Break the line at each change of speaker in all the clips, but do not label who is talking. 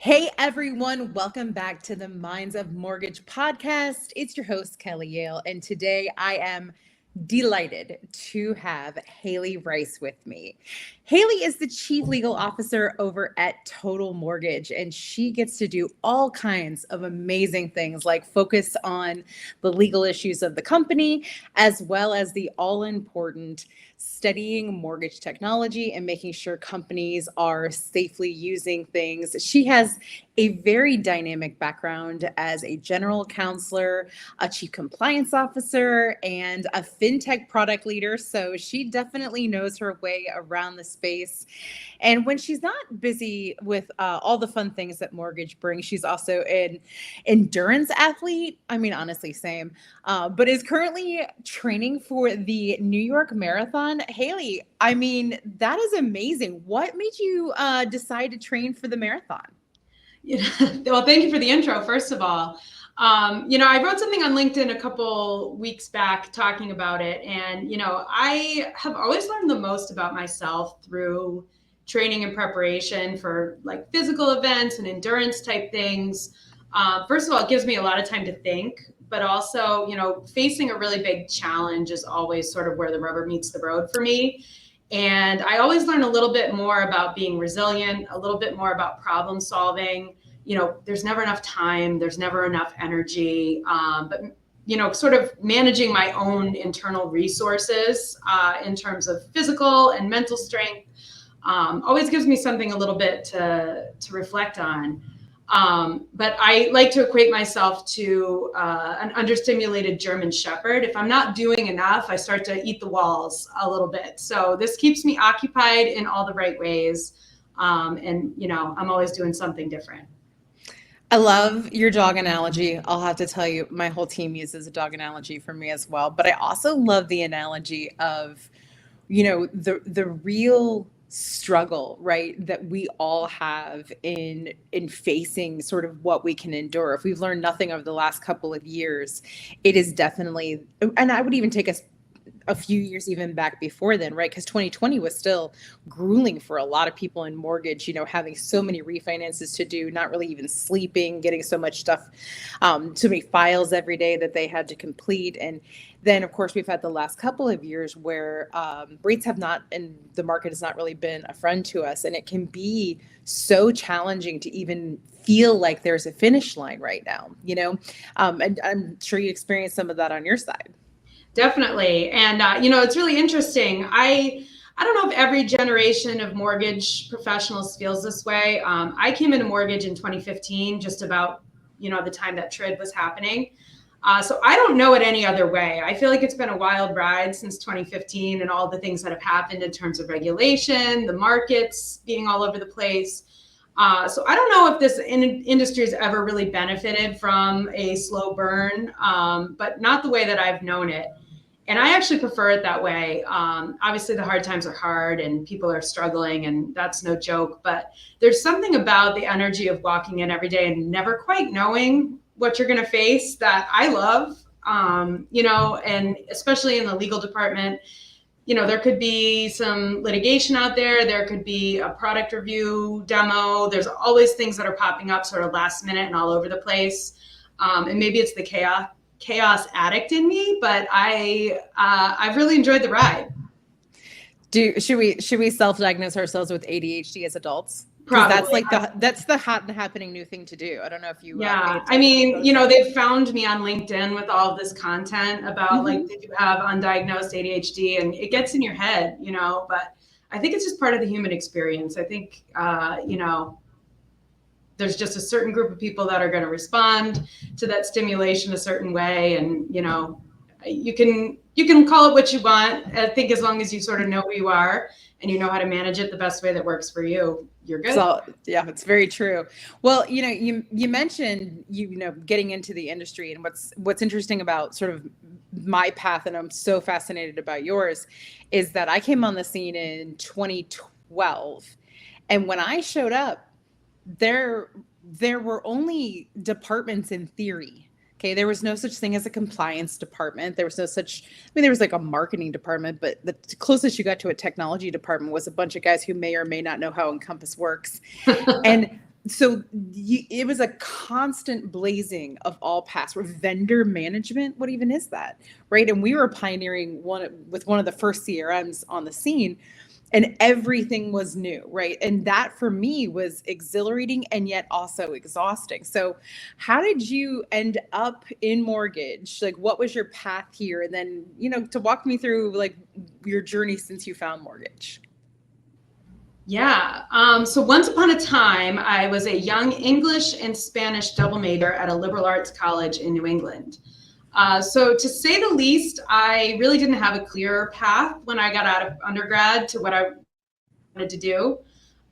Hey everyone, welcome back to the Minds of Mortgage podcast. It's your host, Kelly Yale, and today I am delighted to have Hailey Rice with me. Hailey is the Chief Legal Officer over at Total Mortgage, and she gets to do all kinds of amazing things like focus on the legal issues of the company, as well as the all-important studying mortgage technology and making sure companies are safely using things. She has a very dynamic background as a general counselor, a chief compliance officer, and a fintech product leader. So she definitely knows her way around the space. And when she's not busy with all the fun things that mortgage brings, she's also an endurance athlete. I mean, honestly, same, but is currently training for the New York Marathon. Hailey, I mean, that is amazing. What made you decide to train for the marathon?
Well, thank you for the intro, first of all. I wrote something on LinkedIn a couple weeks back talking about it. And, I have always learned the most about myself through training and preparation for like physical events and endurance type things. First of all, it gives me a lot of time to think, but also, facing a really big challenge is always sort of where the rubber meets the road for me. And I always learn a little bit more about being resilient, a little bit more about problem solving. There's never enough time, there's never enough energy, but sort of managing my own internal resources in terms of physical and mental strength always gives me something a little bit to reflect on. But I like to equate myself to an understimulated German Shepherd. If I'm not doing enough, I start to eat the walls a little bit. So this keeps me occupied in all the right ways. I'm always doing something different.
I love your dog analogy. I'll have to tell you, my whole team uses a dog analogy for me as well. But I also love the analogy of, the real struggle, right, that we all have in facing sort of what we can endure. If we've learned nothing over the last couple of years, it is definitely, and I would even take us a few years even back before then, right? Because 2020 was still grueling for a lot of people in mortgage, having so many refinances to do, not really even sleeping, getting so much stuff, so many files every day that they had to complete. And then, of course, we've had the last couple of years where rates have not, and the market has not really been a friend to us. And it can be so challenging to even feel like there's a finish line right now, and I'm sure you experienced some of that on your side.
Definitely. And, it's really interesting. I don't know if every generation of mortgage professionals feels this way. I came into mortgage in 2015, just about, the time that TRID was happening. So I don't know it any other way. I feel like it's been a wild ride since 2015 and all the things that have happened in terms of regulation, the markets being all over the place. So I don't know if this industry has ever really benefited from a slow burn, but not the way that I've known it. And I actually prefer it that way. Obviously, the hard times are hard and people are struggling, and that's no joke. But there's something about the energy of walking in every day and never quite knowing what you're going to face that I love, and especially in the legal department. There could be some litigation out there. There could be a product review demo. There's always things that are popping up sort of last minute and all over the place. And maybe it's the chaos addict in me, but I've really enjoyed the ride.
Should we self-diagnose ourselves with ADHD as adults? Because that's the hot and happening new thing to do. I don't know if you.
Yeah, they've found me on LinkedIn with all of this content about like, did you have undiagnosed ADHD, and it gets in your head, But I think it's just part of the human experience. I think there's just a certain group of people that are going to respond to that stimulation a certain way, and you can call it what you want. I think as long as you sort of know who you are and you know how to manage it the best way that works for you, you're good.
So, yeah, it's very true. Well, you mentioned getting into the industry, and what's interesting about sort of my path, and I'm so fascinated about yours, is that I came on the scene in 2012, and when I showed up, there were only departments in theory. Okay, there was no such thing as a compliance department. There was no such, there was like a marketing department, but the closest you got to a technology department was a bunch of guys who may or may not know how Encompass works. And So it was a constant blazing of all paths. Or vendor management. What even is that, right? And we were pioneering one of the first CRMs on the scene, and everything was new, right? And that for me was exhilarating and yet also exhausting. So how did you end up in mortgage? Like, what was your path here? And then, to walk me through like your journey since you found mortgage.
Yeah. So once upon a time, I was a young English and Spanish double major at a liberal arts college in New England. So to say the least, I really didn't have a clear path when I got out of undergrad to what I wanted to do.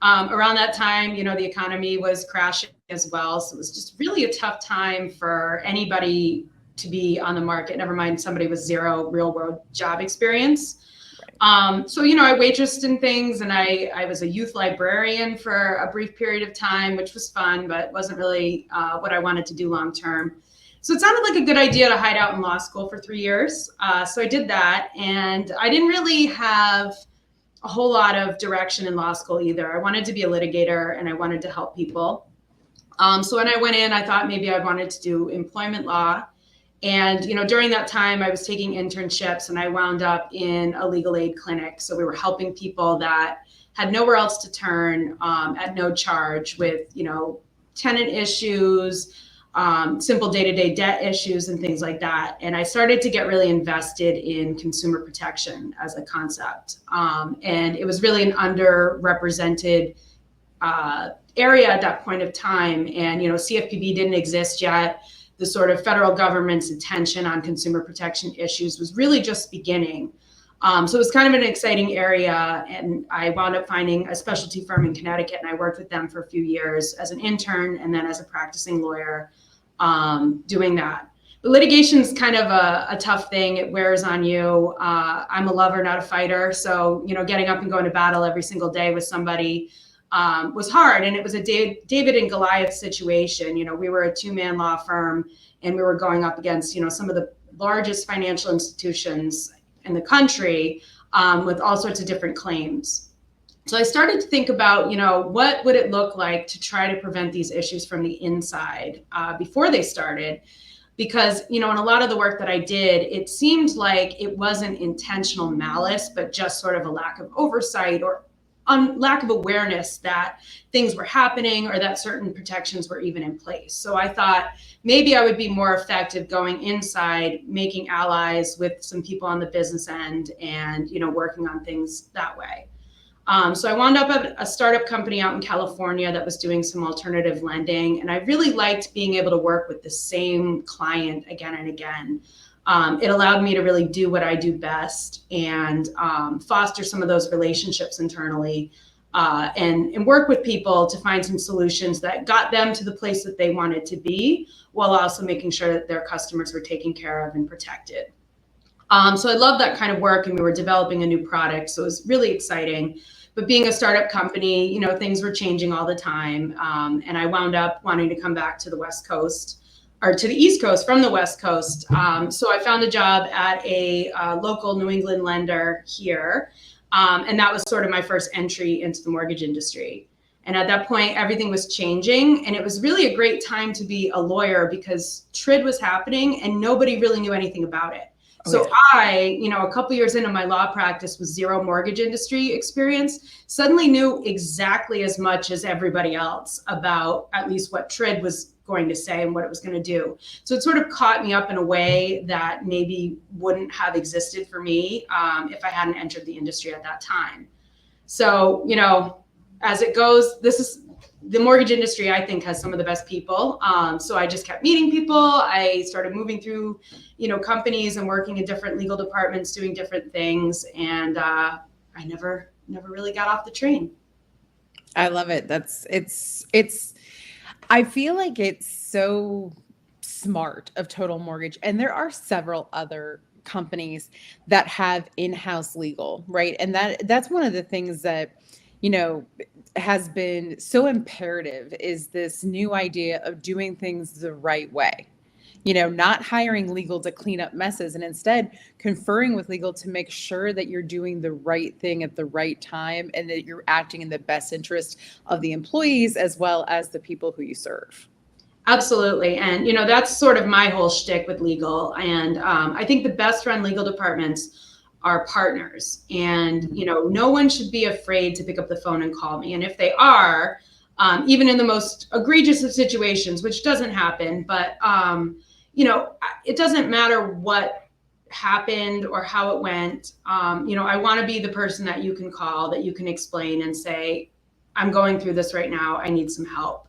Around that time, the economy was crashing as well. So it was just really a tough time for anybody to be on the market, never mind somebody with zero real world job experience. So, I waitressed in things, and I was a youth librarian for a brief period of time, which was fun, but wasn't really what I wanted to do long term. So it sounded like a good idea to hide out in law school for 3 years. So I did that, and I didn't really have a whole lot of direction in law school either. I wanted to be a litigator, and I wanted to help people. So when I went in, I thought maybe I wanted to do employment law. And, during that time, I was taking internships, and I wound up in a legal aid clinic. So we were helping people that had nowhere else to turn at no charge with, tenant issues, simple day-to-day debt issues, and things like that. And I started to get really invested in consumer protection as a concept. And it was really an underrepresented area at that point of time. And, CFPB didn't exist yet. The sort of federal government's attention on consumer protection issues was really just beginning. So it was kind of an exciting area, and I wound up finding a specialty firm in Connecticut, and I worked with them for a few years as an intern and then as a practicing lawyer doing that. But litigation is kind of a tough thing. It wears on you. I'm a lover, not a fighter. So, getting up and going to battle every single day with somebody was hard. And it was a David and Goliath situation. We were a 2-man law firm, and we were going up against, some of the largest financial institutions in the country with all sorts of different claims. So I started to think about, what would it look like to try to prevent these issues from the inside before they started? Because, in a lot of the work that I did, it seemed like it wasn't intentional malice, but just sort of a lack of oversight or lack of awareness that things were happening or that certain protections were even in place. So I thought maybe I would be more effective going inside, making allies with some people on the business end and, working on things that way. So I wound up at a startup company out in California that was doing some alternative lending. And I really liked being able to work with the same client again and again. It allowed me to really do what I do best and foster some of those relationships internally and work with people to find some solutions that got them to the place that they wanted to be, while also making sure that their customers were taken care of and protected. So I love that kind of work, and we were developing a new product. So it was really exciting. But being a startup company, things were changing all the time. And I wound up wanting to come back to the West Coast, or to the East Coast from the West Coast. So I found a job at a local New England lender here. And that was sort of my first entry into the mortgage industry. And at that point, everything was changing. And it was really a great time to be a lawyer because TRID was happening and nobody really knew anything about it. So I, a couple years into my law practice with zero mortgage industry experience, suddenly knew exactly as much as everybody else about at least what TRID was going to say and what it was going to do. So it sort of caught me up in a way that maybe wouldn't have existed for me if I hadn't entered the industry at that time. So, as it goes, the mortgage industry, I think, has some of the best people. So I just kept meeting people. I started moving through, companies and working in different legal departments, doing different things. And I never really got off the train.
I love it. I feel like it's so smart of Total Mortgage. And there are several other companies that have in-house legal, right? And that's one of the things that, has been so imperative, is this new idea of doing things the right way. not hiring legal to clean up messes and instead conferring with legal to make sure that you're doing the right thing at the right time and that you're acting in the best interest of the employees as well as the people who you serve.
Absolutely. And, that's sort of my whole shtick with legal. And I think the best run legal departments are partners. And, no one should be afraid to pick up the phone and call me. And if they are, even in the most egregious of situations, which doesn't happen, but, it doesn't matter what happened or how it went. I want to be the person that you can call, that you can explain and say, I'm going through this right now. I need some help.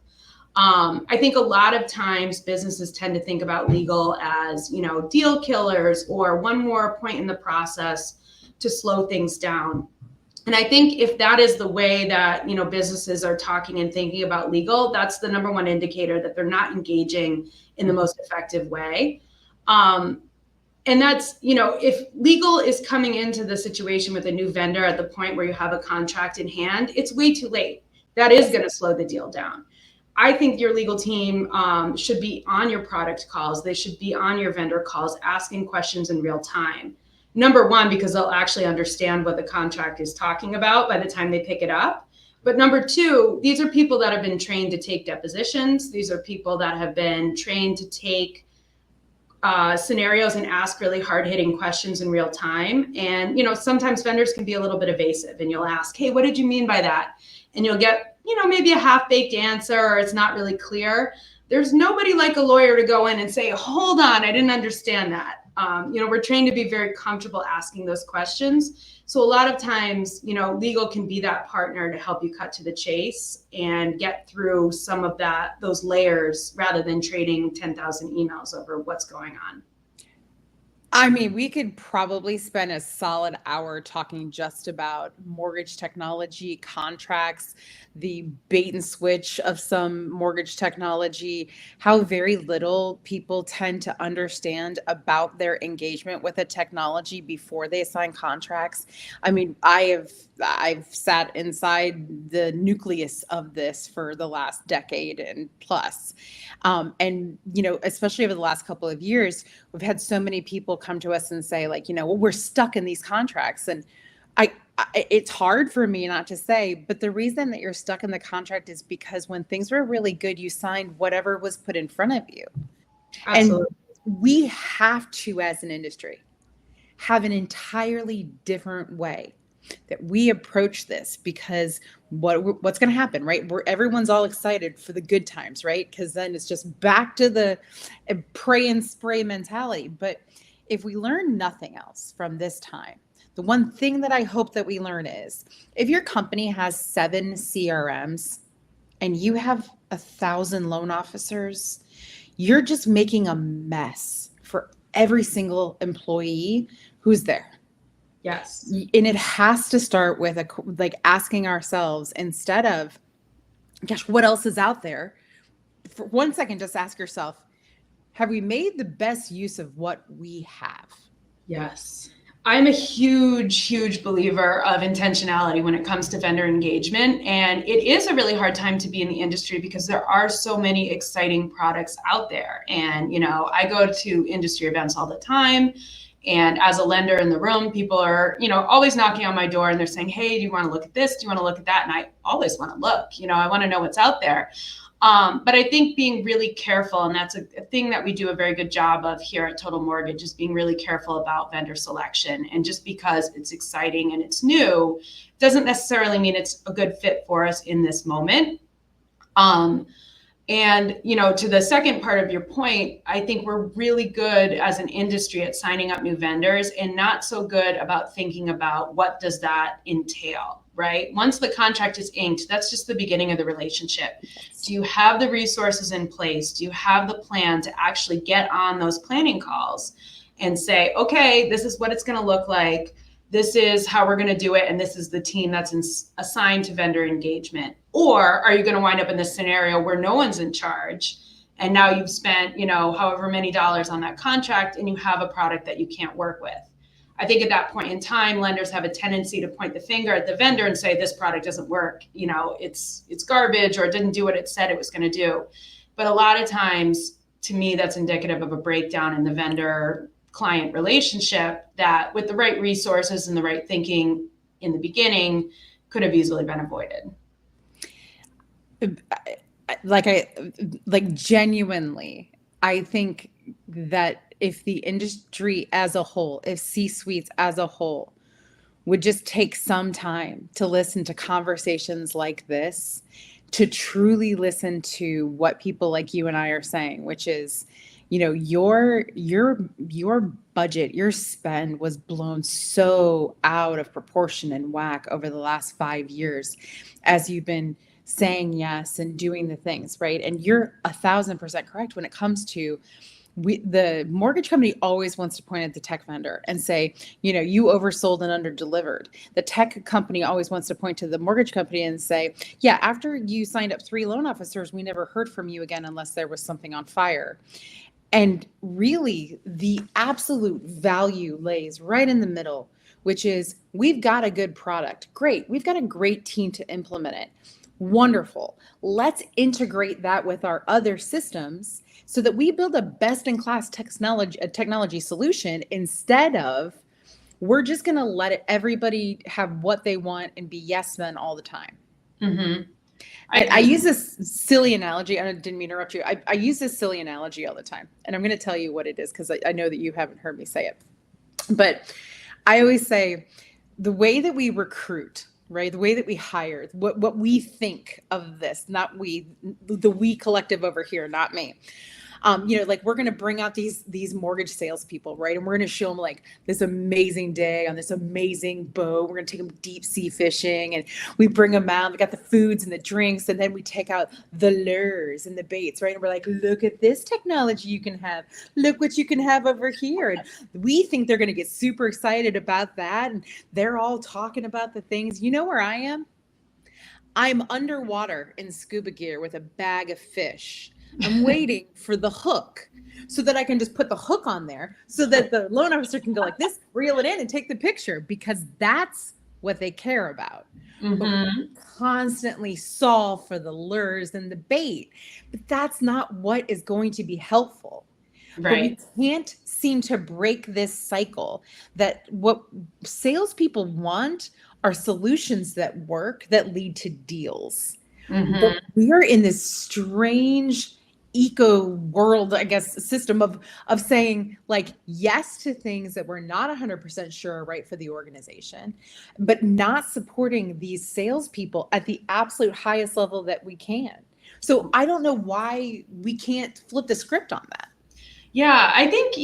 I think a lot of times businesses tend to think about legal as, deal killers or one more point in the process to slow things down. And I think if that is the way that, businesses are talking and thinking about legal, that's the number one indicator that they're not engaging in the most effective way. And that's, if legal is coming into the situation with a new vendor at the point where you have a contract in hand, it's way too late. That is going to slow the deal down. I think your legal team should be on your product calls. They should be on your vendor calls, asking questions in real time. Number one, because they'll actually understand what the contract is talking about by the time they pick it up. But number two, these are people that have been trained to take depositions. These are people that have been trained to take scenarios and ask really hard-hitting questions in real time. And, sometimes vendors can be a little bit evasive and you'll ask, hey, what did you mean by that? And you'll get, maybe a half-baked answer or it's not really clear. There's nobody like a lawyer to go in and say, hold on, I didn't understand that. We're trained to be very comfortable asking those questions. So a lot of times, legal can be that partner to help you cut to the chase and get through some of those layers rather than trading 10,000 emails over what's going on.
I mean, we could probably spend a solid hour talking just about mortgage technology, contracts, the bait and switch of some mortgage technology, how very little people tend to understand about their engagement with a technology before they sign contracts. I mean, I've sat inside the nucleus of this for the last decade and plus. And, especially over the last couple of years, we've had so many people come to us and say well, we're stuck in these contracts. And it's hard for me not to say, but the reason that you're stuck in the contract is because when things were really good, you signed whatever was put in front of you. Absolutely. And we have to, as an industry, have an entirely different way that we approach this, because what's going to happen, right? Everyone's all excited for the good times, right? Because then it's just back to the pray and spray mentality. But if we learn nothing else from this time, the one thing that I hope that we learn is if your company has 7 CRMs and you have 1,000 loan officers, you're just making a mess for every single employee who's there.
Yes.
And it has to start with asking ourselves, instead of, gosh, what else is out there? For 1 second, just ask yourself, have we made the best use of what we have?
Yes. I'm a huge, huge believer of intentionality when it comes to vendor engagement. And it is a really hard time to be in the industry because there are so many exciting products out there. And, I go to industry events all the time. And as a lender in the room, people are, always knocking on my door and they're saying, hey, do you want to look at this? Do you want to look at that? And I always want to look, I want to know what's out there. But I think being really careful, and that's a thing that we do a very good job of here at Total Mortgage, is being really careful about vendor selection. And just because it's exciting and it's new doesn't necessarily mean it's a good fit for us in this moment. And, to the second part of your point, I think we're really good as an industry at signing up new vendors and not so good about thinking about what does that entail, right? Once the contract is inked, that's just the beginning of the relationship. Do you have the resources in place? Do you have the plan to actually get on those planning calls and say, okay, this is what it's going to look like. This is how we're going to do it. And this is the team that's assigned to vendor engagement. Or are you going to wind up in this scenario where no one's in charge and now you've spent, however many dollars on that contract and you have a product that you can't work with? I think at that point in time, lenders have a tendency to point the finger at the vendor and say, this product doesn't work. It's garbage, or it didn't do what it said it was going to do. But a lot of times to me, that's indicative of a breakdown in the vendor client relationship that with the right resources and the right thinking in the beginning could have easily been avoided.
Like genuinely, I think that if the industry as a whole, if C-suites as a whole would just take some time to listen to conversations like this, to truly listen to what people like you and I are saying, which is, your budget, your spend was blown so out of proportion and whack over the last 5 years as you've been saying yes and doing the things, right? And you're 1,000% correct when it comes to the mortgage company always wants to point at the tech vendor and say, you oversold and underdelivered. The tech company always wants to point to the mortgage company and say, yeah, after you signed up 3 loan officers, we never heard from you again unless there was something on fire. And really, the absolute value lays right in the middle, which is we've got a good product. Great. We've got a great team to implement it. Wonderful. Let's integrate that with our other systems so that we build a best-in-class technology solution instead of we're just going to let everybody have what they want and be yes men all the time.
Mm-hmm.
I use this silly analogy. I didn't mean to interrupt you. I use this silly analogy all the time, and I'm going to tell you what it is because I know that you haven't heard me say it. But I always say the way that we recruit, right? The way that we hire, what we think of this, not the we collective over here, not me. Like we're going to bring out these mortgage salespeople, right? And we're going to show them like this amazing day on this amazing boat. We're going to take them deep sea fishing, and we bring them out. We got the foods and the drinks, and then we take out the lures and the baits, right? And we're like, look at this technology you can have. Look what you can have over here. And we think they're going to get super excited about that, and they're all talking about the things. You know where I am? I'm underwater in scuba gear with a bag of fish. I'm waiting for the hook so that I can just put the hook on there so that the loan officer can go like this, reel it in and take the picture, because that's what they care about.
Mm-hmm.
But we constantly solve for the lures and the bait, but that's not what is going to be helpful.
Right.
But we can't seem to break this cycle that what salespeople want are solutions that work, that lead to deals.
Mm-hmm.
But we are in this strange eco world, I guess, system of saying like yes to things that we're not 100% sure are right for the organization, but not supporting these salespeople at the absolute highest level that we can. So I don't know why we can't flip the script on that.
Yeah, I think,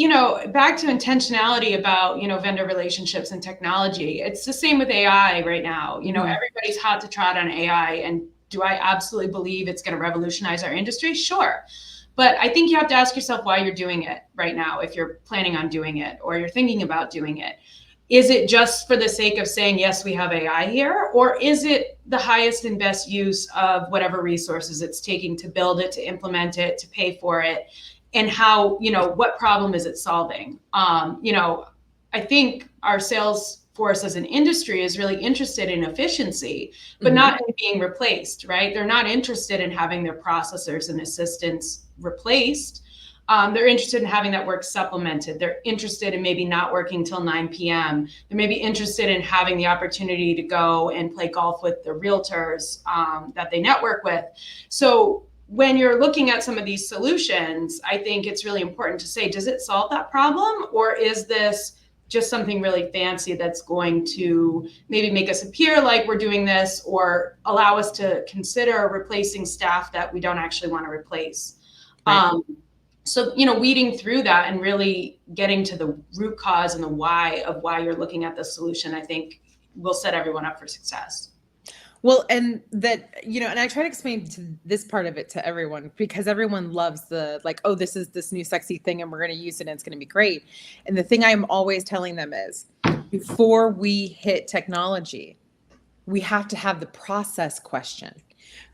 back to intentionality about, vendor relationships and technology. It's the same with AI right now. Everybody's hot to trot on AI. And do I absolutely believe it's going to revolutionize our industry? Sure. But I think you have to ask yourself why you're doing it right now, if you're planning on doing it or you're thinking about doing it. Is it just for the sake of saying, yes, we have AI here? Or is it the highest and best use of whatever resources it's taking to build it, to implement it, to pay for it? And how, what problem is it solving? I think our sales force as an industry is really interested in efficiency, but not in being replaced, right? They're not interested in having their processors and assistants replaced. They're interested in having that work supplemented. They're interested in maybe not working till 9 p.m. They may be interested in having the opportunity to go and play golf with the realtors that they network with. So when you're looking at some of these solutions, I think it's really important to say, does it solve that problem? Or is this just something really fancy that's going to maybe make us appear like we're doing this or allow us to consider replacing staff that we don't actually want to replace? Right. So, weeding through that and really getting to the root cause and the why of why you're looking at the solution, I think will set everyone up for success.
Well, and that, and I try to explain to this part of it to everyone because everyone loves the like, oh, this is this new sexy thing and we're going to use it and it's going to be great. And the thing I'm always telling them is before we hit technology, we have to have the process question,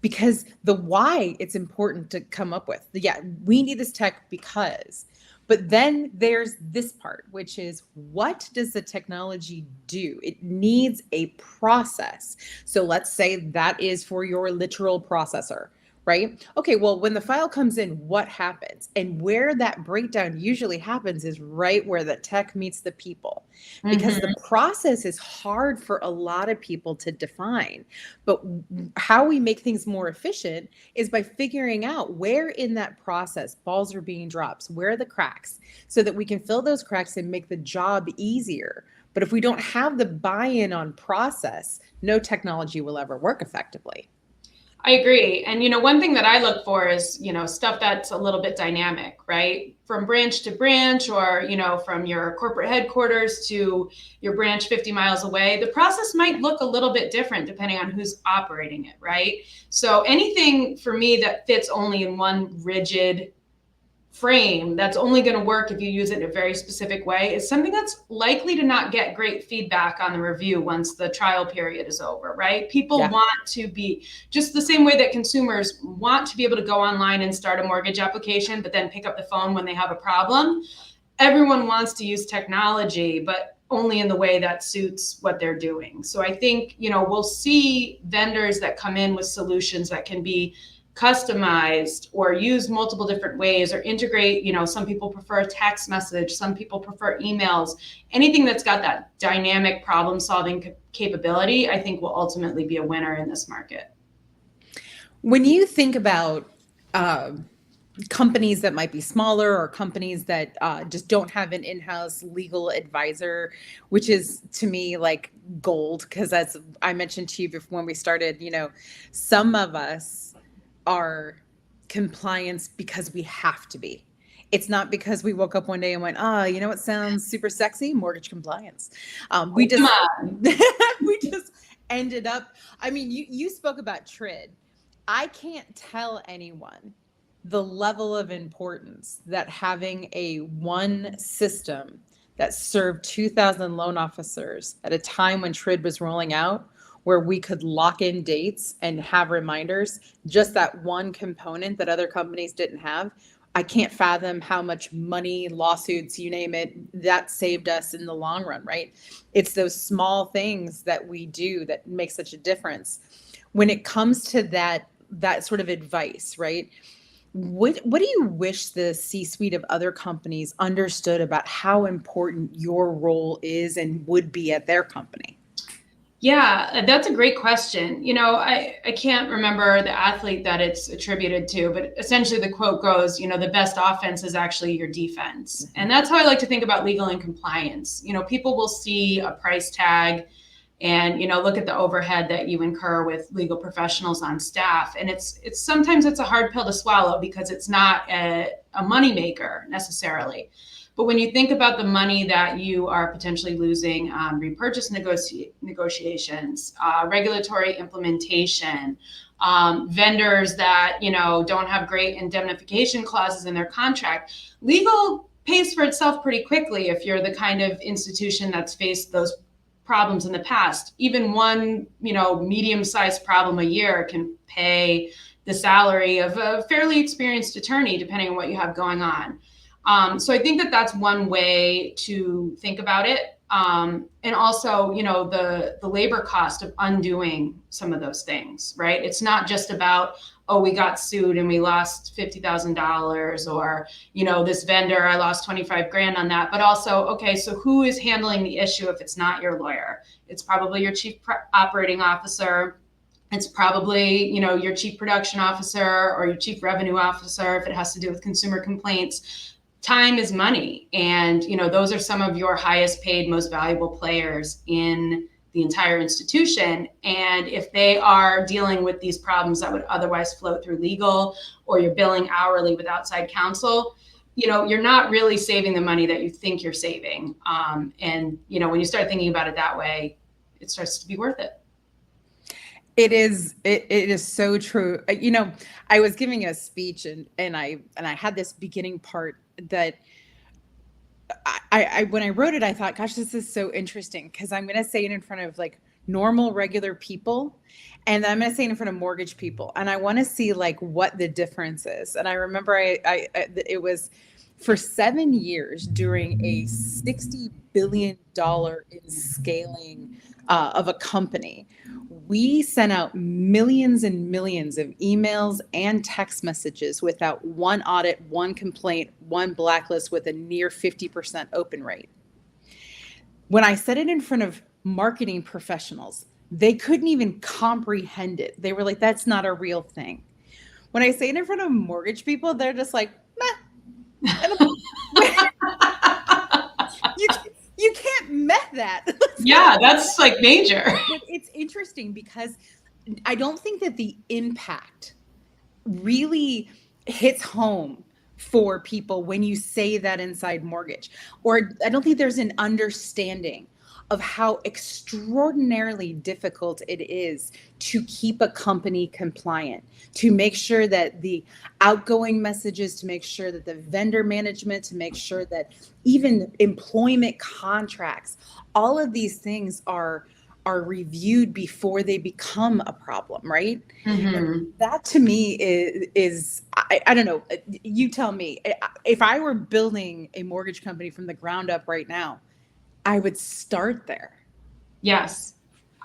because the why it's important to come up with. Yeah, we need this tech because. But then there's this part, which is what does the technology do? It needs a process. So let's say that is for your literal processor, right? Okay, well, when the file comes in, what happens? And where that breakdown usually happens is right where the tech meets the people, because the process is hard for a lot of people to define. But how we make things more efficient is by figuring out where in that process balls are being dropped, where are the cracks, so that we can fill those cracks and make the job easier. But if we don't have the buy-in on process, no technology will ever work effectively.
I agree. And, one thing that I look for is, stuff that's a little bit dynamic, right? From branch to branch, or, from your corporate headquarters to your branch 50 miles away, the process might look a little bit different depending on who's operating it, right? So anything for me that fits only in one rigid frame that's only going to work if you use it in a very specific way is something that's likely to not get great feedback on the review once the trial period is over, right? People want to be just the same way that consumers want to be able to go online and start a mortgage application, but then pick up the phone when they have a problem. Everyone wants to use technology, but only in the way that suits what they're doing. So I think, we'll see vendors that come in with solutions that can be customized or use multiple different ways or integrate, some people prefer a text message, some people prefer emails. Anything that's got that dynamic problem solving capability, I think will ultimately be a winner in this market.
When you think about companies that might be smaller, or companies that just don't have an in-house legal advisor, which is to me like gold, because as I mentioned to you before when we started, some of us are compliance because we have to be. It's not because we woke up one day and went, you know what sounds super sexy? Mortgage compliance. We just ended up, I mean, you spoke about TRID. I can't tell anyone the level of importance that having a one system that served 2,000 loan officers at a time when TRID was rolling out, where we could lock in dates and have reminders, just that one component that other companies didn't have. I can't fathom how much money, lawsuits, you name it, that saved us in the long run, right? It's those small things that we do that make such a difference. When it comes to that sort of advice, right? What do you wish the C-suite of other companies understood about how important your role is and would be at their company?
Yeah, that's a great question. I can't remember the athlete that it's attributed to, but essentially the quote goes, the best offense is actually your defense. And that's how I like to think about legal and compliance. People will see a price tag and, look at the overhead that you incur with legal professionals on staff. And it's sometimes it's a hard pill to swallow because it's not a moneymaker necessarily. But when you think about the money that you are potentially losing on repurchase negotiations, regulatory implementation, vendors that, don't have great indemnification clauses in their contract, legal pays for itself pretty quickly if you're the kind of institution that's faced those problems in the past. Even one, medium-sized problem a year can pay the salary of a fairly experienced attorney, depending on what you have going on. So I think that that's one way to think about it. And also, the labor cost of undoing some of those things, right? It's not just about, we got sued and we lost $50,000, or, this vendor, I lost 25 grand on that. But also, okay, so who is handling the issue if it's not your lawyer? It's probably your chief operating officer. It's probably, your chief production officer or your chief revenue officer if it has to do with consumer complaints. Time is money. And, those are some of your highest paid, most valuable players in the entire institution. And if they are dealing with these problems that would otherwise float through legal, or you're billing hourly with outside counsel, you're not really saving the money that you think you're saving. And, when you start thinking about it that way, it starts to be worth it.
It is so true. I was giving a speech and I had this beginning part that I when I wrote it, I thought, gosh, this is so interesting, because I'm going to say it in front of like normal, regular people, and I'm going to say it in front of mortgage people, and I want to see like what the difference is. And I remember it was for 7 years during a $60 billion in scaling of a company, we sent out millions and millions of emails and text messages without one audit, one complaint, one blacklist with a near 50% open rate. When I said it in front of marketing professionals, they couldn't even comprehend it. They were like, that's not a real thing. When I say it in front of mortgage people, they're just like, meh. You can't met that.
Yeah, that's like major.
But it's interesting because I don't think that the impact really hits home for people when you say that inside mortgage, or I don't think there's an understanding of how extraordinarily difficult it is to keep a company compliant, to make sure that the outgoing messages, to make sure that the vendor management, to make sure that even employment contracts, all of these things are reviewed before they become a problem, right?
Mm-hmm.
That to me is I don't know, you tell me, if I were building a mortgage company from the ground up right now, I would start there.
Yes,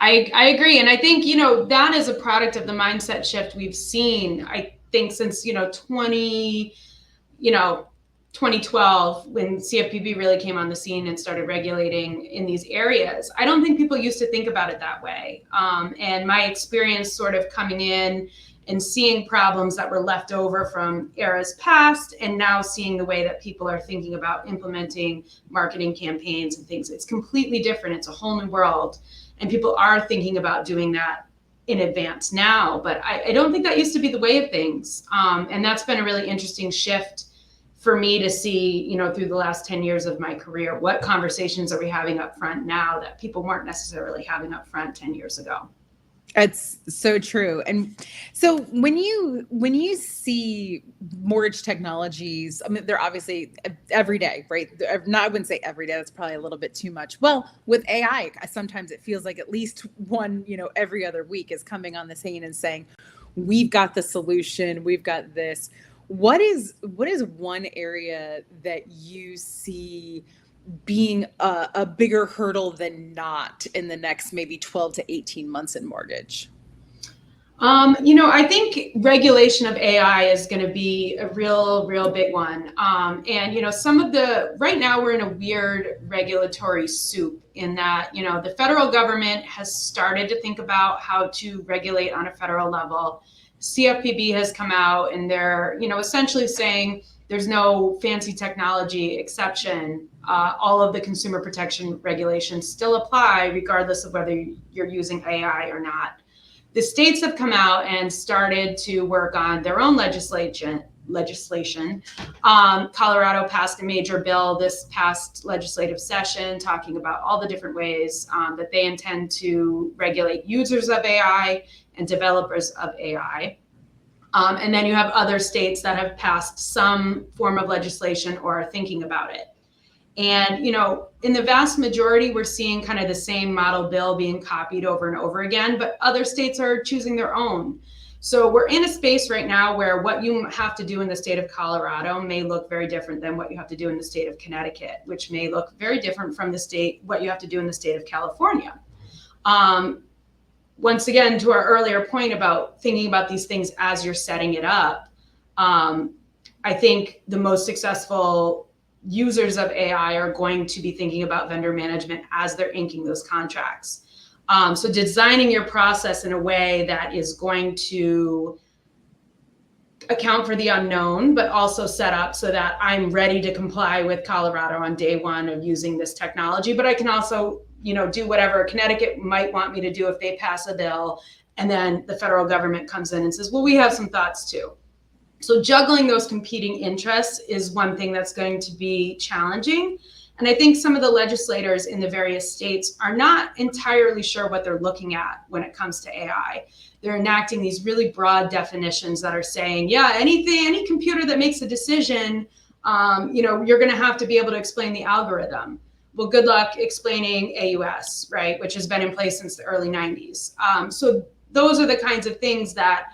I agree. And I think, that is a product of the mindset shift we've seen, I think, since, 2012, when CFPB really came on the scene and started regulating in these areas. I don't think people used to think about it that way. And my experience sort of coming in and seeing problems that were left over from eras past, and now seeing the way that people are thinking about implementing marketing campaigns and things. It's completely different. It's a whole new world. And people are thinking about doing that in advance now. But I don't think that used to be the way of things. And that's been a really interesting shift for me to see, through the last 10 years of my career. What conversations are we having up front now that people weren't necessarily having up front 10 years ago?
It's so true. And so when you see mortgage technologies, I mean, they're obviously every day, right? I wouldn't say every day. That's probably a little bit too much. Well, with AI, sometimes it feels like at least one, every other week is coming on the scene and saying, we've got the solution. We've got this. What is one area that you see being a bigger hurdle than not in the next maybe 12 to 18 months in mortgage?
I think regulation of AI is going to be a real big one. And, right now we're in a weird regulatory soup in that, the federal government has started to think about how to regulate on a federal level. CFPB has come out and they're, essentially saying there's no fancy technology exception. All of the consumer protection regulations still apply regardless of whether you're using AI or not. The states have come out and started to work on their own legislation. Colorado passed a major bill this past legislative session talking about all the different ways that they intend to regulate users of AI and developers of AI. And then you have other states that have passed some form of legislation or are thinking about it. And, in the vast majority, we're seeing kind of the same model bill being copied over and over again, but other states are choosing their own. So we're in a space right now where what you have to do in the state of Colorado may look very different than what you have to do in the state of Connecticut, which may look very different from what you have to do in the state of California. Once again, to our earlier point about thinking about these things as you're setting it up, I think the most successful users of AI are going to be thinking about vendor management as they're inking those contracts. So designing your process in a way that is going to account for the unknown, but also set up so that I'm ready to comply with Colorado on day one of using this technology. But I can also, do whatever Connecticut might want me to do if they pass a bill. And then the federal government comes in and says, well, we have some thoughts too. So juggling those competing interests is one thing that's going to be challenging. And I think some of the legislators in the various states are not entirely sure what they're looking at when it comes to AI. They're enacting these really broad definitions that are saying, any computer that makes a decision, you're going to have to be able to explain the algorithm. Well, good luck explaining AUS, right, which has been in place since the early 90s. So those are the kinds of things that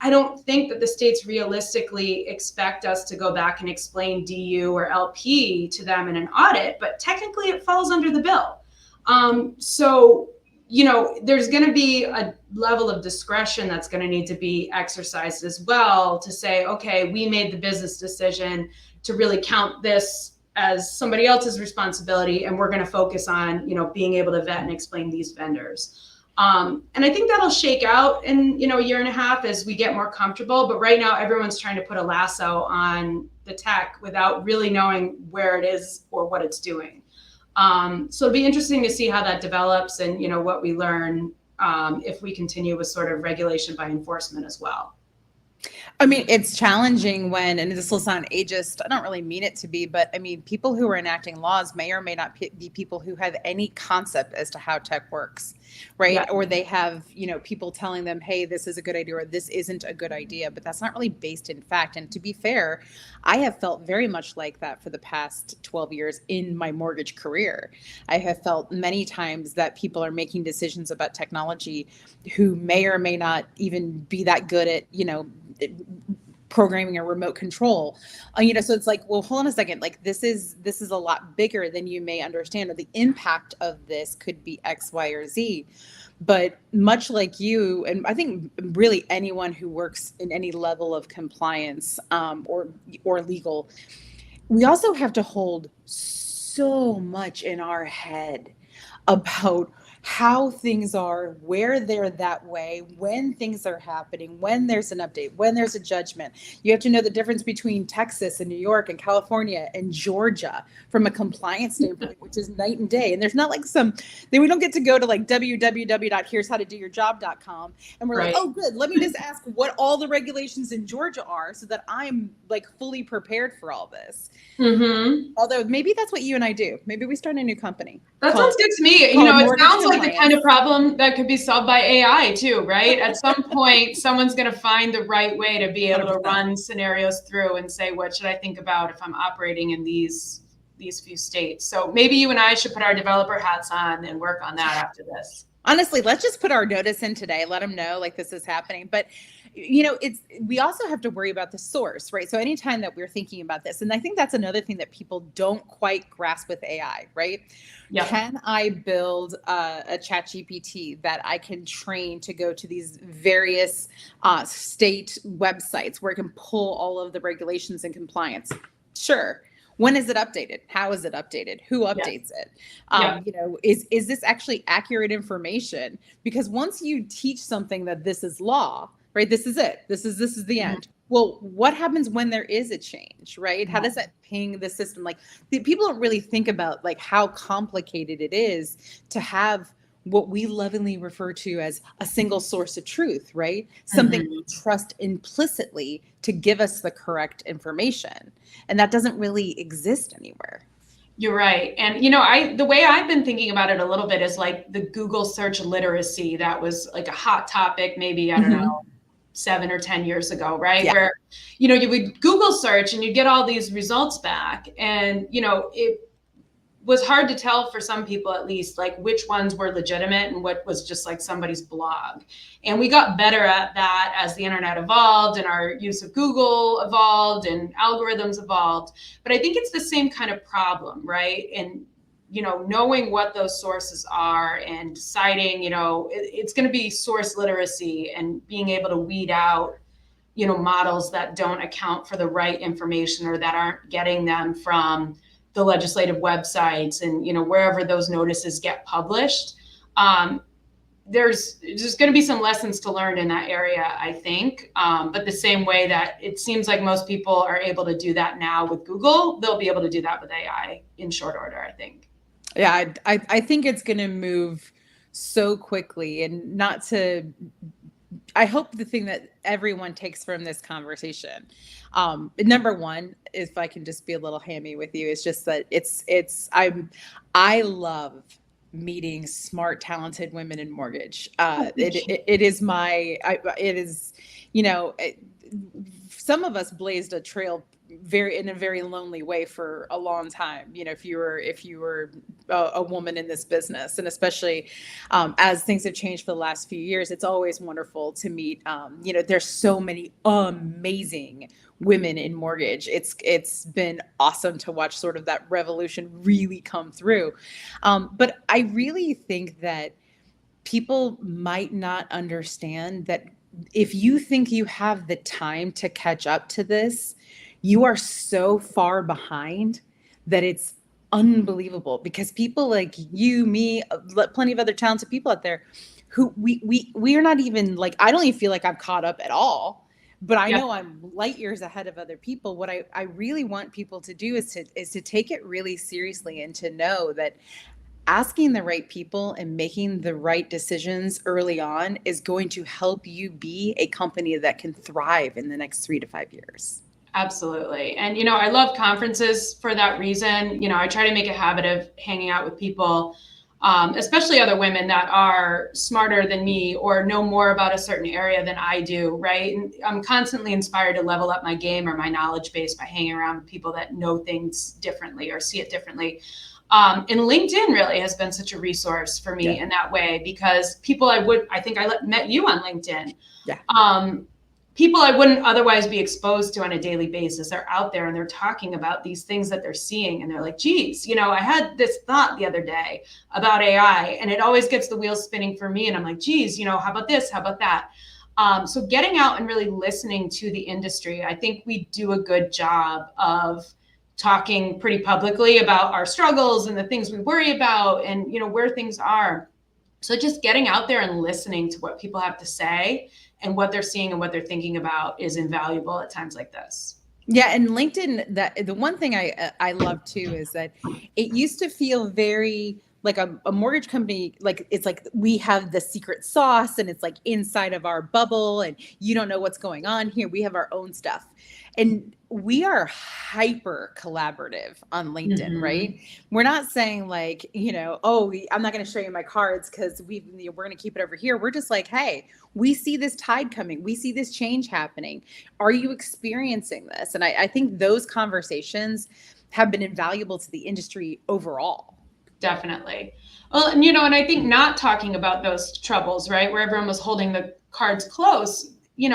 I don't think that the states realistically expect us to go back and explain DU or LP to them in an audit, but technically it falls under the bill. So, there's going to be a level of discretion that's going to need to be exercised as well to say, okay, we made the business decision to really count this as somebody else's responsibility, and we're going to focus on, being able to vet and explain these vendors. And I think that'll shake out in, a year and a half as we get more comfortable. But right now, everyone's trying to put a lasso on the tech without really knowing where it is or what it's doing. So it'll be interesting to see how that develops and, what we learn if we continue with sort of regulation by enforcement as well.
I mean, it's challenging when, and this will sound ageist, I don't really mean it to be, but I mean, people who are enacting laws may or may not be people who have any concept as to how tech works, right? Yeah. Or they have, people telling them, hey, this is a good idea or this isn't a good idea, but that's not really based in fact. And to be fair, I have felt very much like that for the past 12 years in my mortgage career. I have felt many times that people are making decisions about technology who may or may not even be that good at, programming a remote control, so it's like, well, hold on a second, like this is a lot bigger than you may understand, or the impact of this could be X, Y, or Z. But much like you, and I think really anyone who works in any level of compliance or legal, we also have to hold so much in our head about how things are, where they're that way, when things are happening, when there's an update, when there's a judgment. You have to know the difference between Texas and New York and California and Georgia from a compliance standpoint, which is night and day. And there's not like we don't get to go to like www.here'showtodoyourjob.com and we're like, oh, good, let me just ask what all the regulations in Georgia are so that I'm like fully prepared for all this. Mm-hmm. Although maybe that's what you and I do. Maybe we start a new company.
That sounds good to me. It sounds like the kind of problem that could be solved by AI too, right? At some point, someone's going to find the right way to be able to run scenarios through and say, what should I think about if I'm operating in these few states? So maybe you and I should put our developer hats on and work on that after this.
Honestly, let's just put our notice in today. Let them know like this is happening. But we also have to worry about the source, right? So anytime that we're thinking about this, and I think that's another thing that people don't quite grasp with AI, right? Yeah. Can I build a chat GPT that I can train to go to these various state websites where it can pull all of the regulations and compliance? Sure. When is it updated? How is it updated? Who updates it? Is this actually accurate information? Because once you teach something that this is law, right? This is it. This is the end. Well, what happens when there is a change, right? How does that ping the system? Like people don't really think about like how complicated it is to have what we lovingly refer to as a single source of truth, right? Something we trust implicitly to give us the correct information. And that doesn't really exist anywhere.
You're right. And, the way I've been thinking about it a little bit is like the Google search literacy. That was like a hot topic, maybe, I don't know, 7 or 10 years ago, right? Yeah. Where, you would Google search and you'd get all these results back. And, it was hard to tell for some people, at least, like which ones were legitimate and what was just like somebody's blog. And we got better at that as the internet evolved and our use of Google evolved and algorithms evolved. But I think it's the same kind of problem, right? And, knowing what those sources are and deciding, it's going to be source literacy and being able to weed out, models that don't account for the right information or that aren't getting them from the legislative websites and, wherever those notices get published. There's going to be some lessons to learn in that area, I think. But the same way that it seems like most people are able to do that now with Google, they'll be able to do that with AI in short order, I think.
Yeah, I think it's going to move so quickly, and I hope the thing that everyone takes from this conversation, number one, if I can just be a little hammy with you, is just that I love meeting smart, talented women in mortgage. Some of us blazed a trail in a very lonely way for a long time. If you were a woman in this business, and especially as things have changed for the last few years, it's always wonderful to meet. There's so many amazing women in mortgage. It's been awesome to watch sort of that revolution really come through. But I really think that people might not understand that if you think you have the time to catch up to this, you are so far behind that it's unbelievable, because people like you, me, plenty of other talented people out there who we are not even like, I don't even feel like I've caught up at all, but I know I'm light years ahead of other people. What I really want people to do is to take it really seriously, and to know that asking the right people and making the right decisions early on is going to help you be a company that can thrive in the next 3 to 5 years.
Absolutely. And, I love conferences for that reason. I try to make a habit of hanging out with people, especially other women that are smarter than me or know more about a certain area than I do, right? And I'm constantly inspired to level up my game or my knowledge base by hanging around with people that know things differently or see it differently. And LinkedIn really has been such a resource for me in that way, because people I think I met you on LinkedIn. People I wouldn't otherwise be exposed to on a daily basis are out there, and they're talking about these things that they're seeing. And they're like, geez, I had this thought the other day about AI, and it always gets the wheels spinning for me. And I'm like, geez, how about this? How about that? So getting out and really listening to the industry, I think we do a good job of talking pretty publicly about our struggles and the things we worry about and, where things are. So just getting out there and listening to what people have to say and what they're seeing and what they're thinking about is invaluable at times like this.
Yeah. And LinkedIn, the one thing I love too is that it used to feel very like a mortgage company, like it's like we have the secret sauce and it's like inside of our bubble and you don't know what's going on here. We have our own stuff. And we are hyper collaborative on LinkedIn, right? We're not saying like, I'm not going to show you my cards because we're going to keep it over here. We're just like, hey, we see this tide coming. We see this change happening. Are you experiencing this? And I think those conversations have been invaluable to the industry overall.
Definitely. Well, and I think not talking about those troubles, right, where everyone was holding the cards close,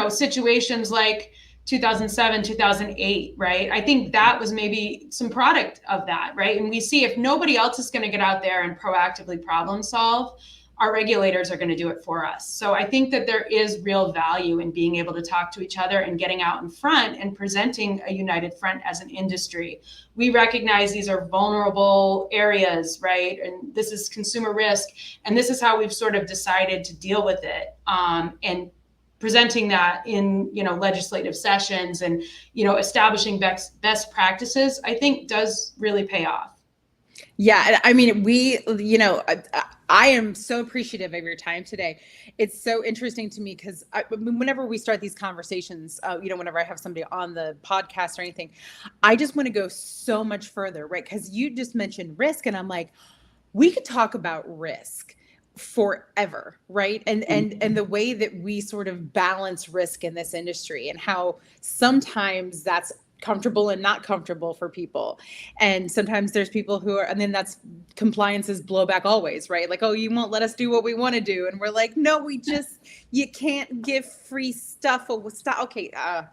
situations like 2007, 2008, right? I think that was maybe some product of that, right? And we see if nobody else is going to get out there and proactively problem solve, our regulators are going to do it for us. So I think that there is real value in being able to talk to each other and getting out in front and presenting a united front as an industry. We recognize these are vulnerable areas, right? And this is consumer risk. And this is how we've sort of decided to deal with it. And presenting that in, legislative sessions and, establishing best practices, I think does really pay off.
Yeah. I mean, I am so appreciative of your time today. It's so interesting to me because whenever we start these conversations, whenever I have somebody on the podcast or anything, I just want to go so much further, right? Because you just mentioned risk, and I'm like, we could talk about risk forever, right? And the way that we sort of balance risk in this industry, and how sometimes that's comfortable and not comfortable for people. And sometimes there's people who are, and then that's compliance is blowback always, right? Like, oh, you won't let us do what we want to do. And we're like, no, you can't give free stuff. Okay. But,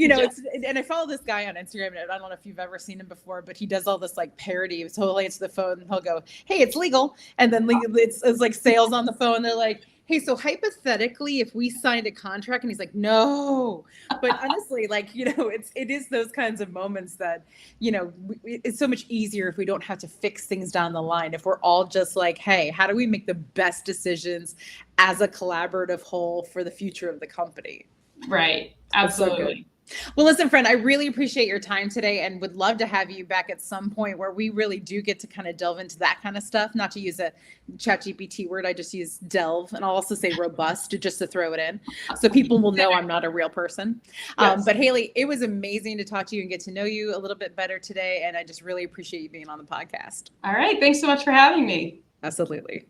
it's, and I follow this guy on Instagram, and I don't know if you've ever seen him before, but he does all this like parody. So he'll answer the phone and he'll go, hey, it's legal. And then it's like sales on the phone. They're like, hey, so hypothetically, if we signed a contract, and he's like, no, but honestly, like, it is those kinds of moments that, it's so much easier if we don't have to fix things down the line. If we're all just like, hey, how do we make the best decisions as a collaborative whole for the future of the company?
Right. Absolutely.
Well, listen, friend, I really appreciate your time today, and would love to have you back at some point where we really do get to kind of delve into that kind of stuff. Not to use a ChatGPT word, I just use delve, and I'll also say robust just to throw it in, so people will know I'm not a real person. Yes. But Hailey, it was amazing to talk to you and get to know you a little bit better today, and I just really appreciate you being on the podcast.
All right. Thanks so much for having me.
Absolutely.